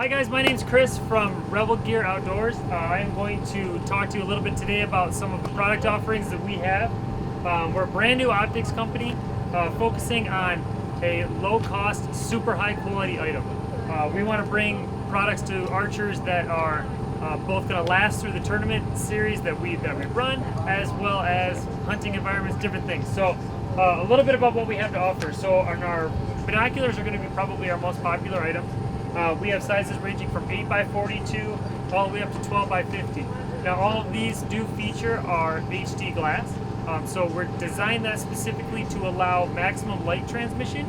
Hi guys, my name's Chris from Rebel Gear Outdoors. I am going to talk to you a little bit today about some of the product offerings that we have. We're a brand new optics company focusing on a low-cost, super high-quality item. We want to bring products to archers that are both going to last through the tournament series that we run, as well as hunting environments, different things. So a little bit about what we have to offer. So our binoculars are going to be probably our most popular item. We have sizes ranging from 8x42 all the way up to 12x50. Now all of these do feature our HD glass, so we're designed that specifically to allow maximum light transmission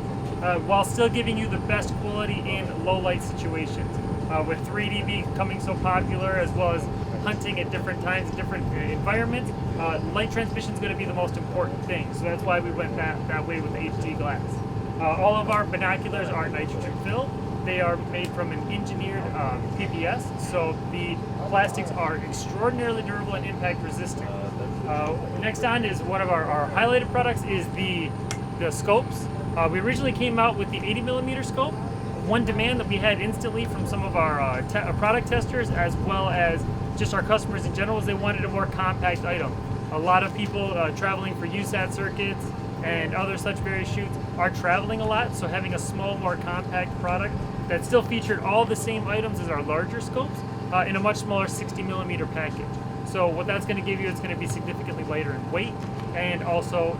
while still giving you the best quality in low light situations. With 3D becoming so popular, as well as hunting at different times, different environments, light transmission is going to be the most important thing. So that's why we went that way with the HD glass. All of our binoculars are nitrogen filled. They are made from an engineered PPS, so the plastics are extraordinarily durable and impact resistant. Next on is one of our highlighted products is the scopes. We originally came out with the 80mm scope. One demand that we had instantly from some of our product testers, as well as just our customers in general, is they wanted a more compact item. A lot of people traveling for USAT circuits and other such various shoots are traveling a lot, so having a small, more compact product that still featured all the same items as our larger scopes in a much smaller 60mm package. So what that's going to give you, it's going to be significantly lighter in weight, and also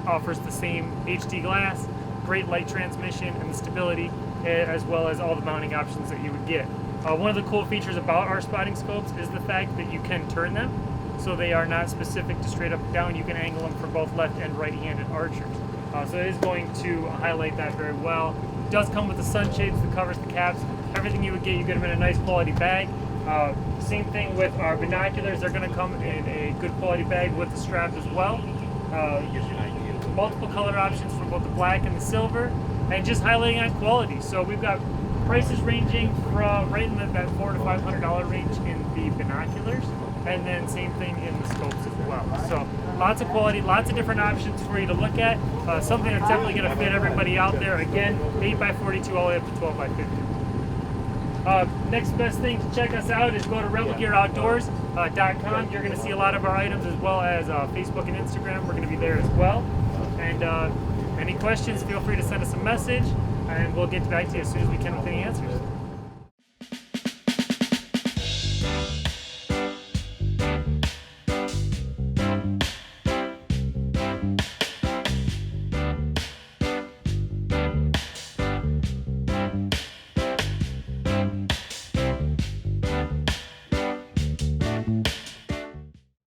offers the same HD glass, great light transmission and stability, as well as all the mounting options that you would get. One of the cool features about our spotting scopes is the fact that you can turn them, so they are not specific to straight up and down. You can angle them for both left and right-handed archers. So it is going to highlight that very well. It does come with the sunshades, the covers, the caps, everything you would get them in a nice quality bag. Same thing with our binoculars. They're going to come in a good quality bag with the strap as well. Multiple color options for both the black and the silver, and just highlighting on quality. So we've got prices ranging from right in that $400 to $500 range in the binoculars, and then same thing in the scopes as well. So lots of quality, lots of different options for you to look at. Something that's definitely going to fit everybody out there. Again, 8x42 all the way up to 12x50. Next best thing to check us out is go to rebelgearoutdoors.com. You're going to see a lot of our items, as well as Facebook and Instagram. We're going to be there as well. And any questions, feel free to send us a message, and we'll get back to you as soon as we can with any answers.